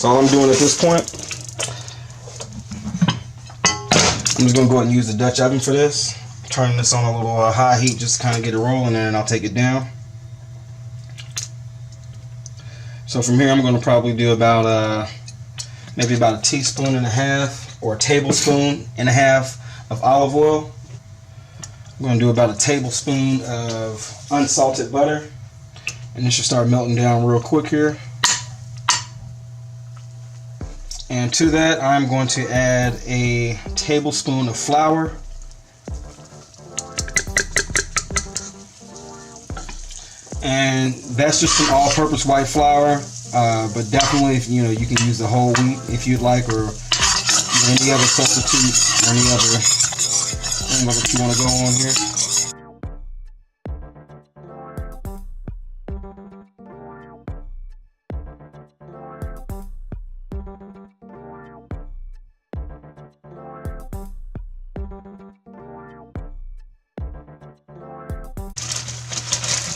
So all I'm doing at this point, I'm just going to go ahead and use the Dutch oven for this. Turning this on a little high heat just to kind of get it rolling, and I'll take it down. So from here I'm going to probably do about maybe about a teaspoon and a half or a tablespoon and a half of olive oil. I'm going to do about a tablespoon of unsalted butter, and this should start melting down real quick here. And to that I'm going to add a tablespoon of flour. And that's just some all-purpose white flour, but definitely, if, you can use the whole wheat if you'd like, or any other substitute, or any other thing that you want to go on here.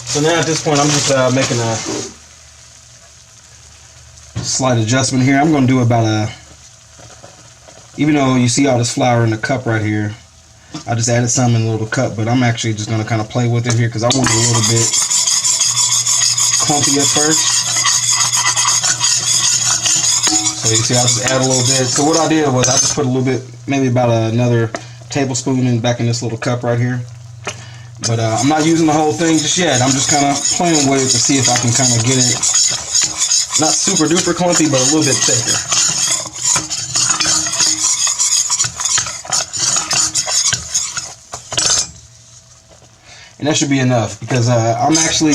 So now at this point I'm just making a slight adjustment here. I'm going to do about even though you see all this flour in the cup right here, I just added some in a little cup, but I'm actually just going to kind of play with it here because I want it a little bit clumpy at first. So you see I just add a little bit. So what I did was I just put a little bit, maybe about another tablespoon back in this little cup right here. But I'm not using the whole thing just yet. I'm just kind of playing with it to see if I can kind of get it not super duper clumpy, but a little bit thicker. And that should be enough because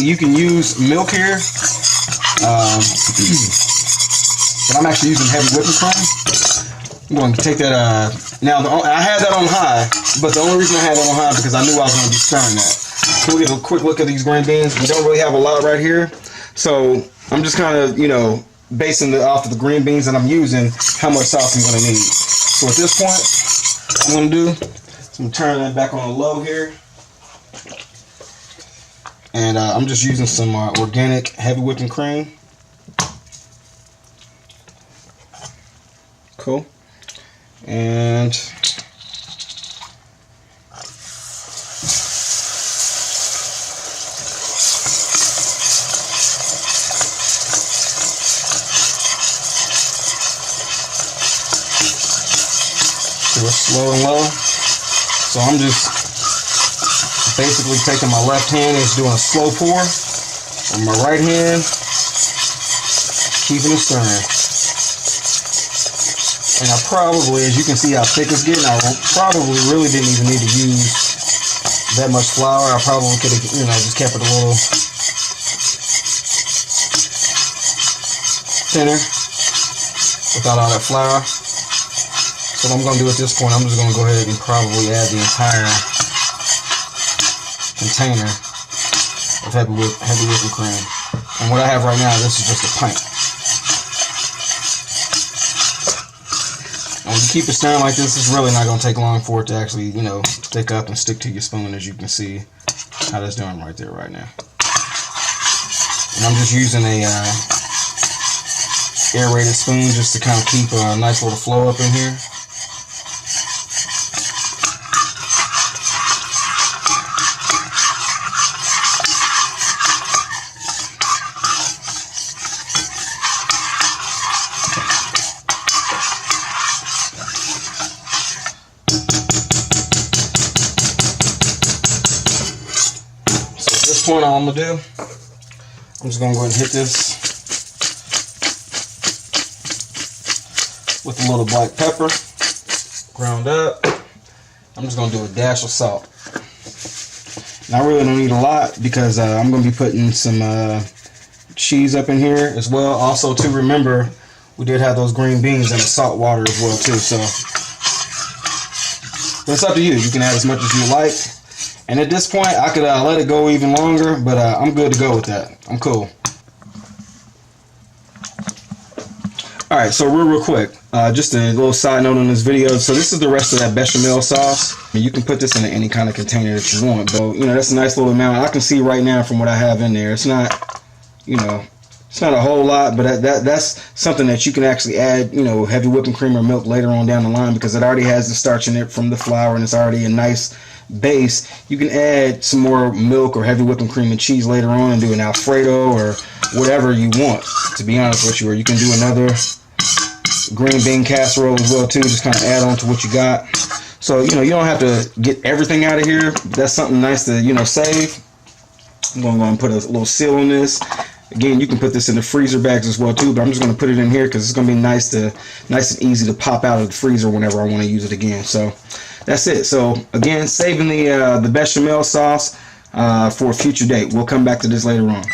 you can use milk here, but I'm actually using heavy whipping cream. I'm going to take that, now I had that on high, but the only reason I had that on high because I knew I was going to be stirring that. So we'll get a quick look at these green beans. We don't really have a lot right here, so I'm just kind of, basing it off of the green beans that I'm using, how much sauce I'm going to need. So at this point, what I'm going to do is I'm turning that back on low here, and I'm just using some organic heavy whipping cream. Cool. And we're slow and low. So I'm just basically taking my left hand and just doing a slow pour, and my right hand keeping it stirring. And I probably, as you can see how thick it's getting, I probably really didn't even need to use that much flour. I probably could have, just kept it a little thinner without all that flour. So what I'm going to do at this point, I'm just going to go ahead and probably add the entire container of heavy whipping cream. And what I have right now, this is just a pint. When you keep it stirring like this, it's really not going to take long for it to actually, thick up and stick to your spoon, as you can see how that's doing right there right now. And I'm just using a aerated spoon just to kind of keep a nice little flow up in here. Point all I'm going to do, I'm just going to go ahead and hit this with a little black pepper ground up. I'm just going to do a dash of salt. And I really don't need a lot because I'm going to be putting some cheese up in here as well. Also, to remember, we did have those green beans in the salt water as well too. So, but it's up to you. You can add as much as you like. And at this point, I could let it go even longer, but I'm good to go with that. I'm cool. Alright, so real quick, just a little side note on this video. So this is the rest of that bechamel sauce. You can put this in any kind of container that you want, but that's a nice little amount. I can see right now from what I have in there, it's not, It's not a whole lot, but that's something that you can actually add, you know, heavy whipping cream or milk later on down the line, because it already has the starch in it from the flour and it's already a nice base. You can add some more milk or heavy whipping cream and cheese later on and do an Alfredo or whatever you want, to be honest with you. Or you can do another green bean casserole as well too, just kind of add on to what you got. So, you know, you don't have to get everything out of here. That's something nice to, you know, save. I'm going to go and put a little seal on this. Again, you can put this in the freezer bags as well too, but I'm just going to put it in here because it's going to be nice and easy to pop out of the freezer whenever I want to use it again. So that's it. So again, saving the bechamel sauce for a future date. We'll come back to this later on.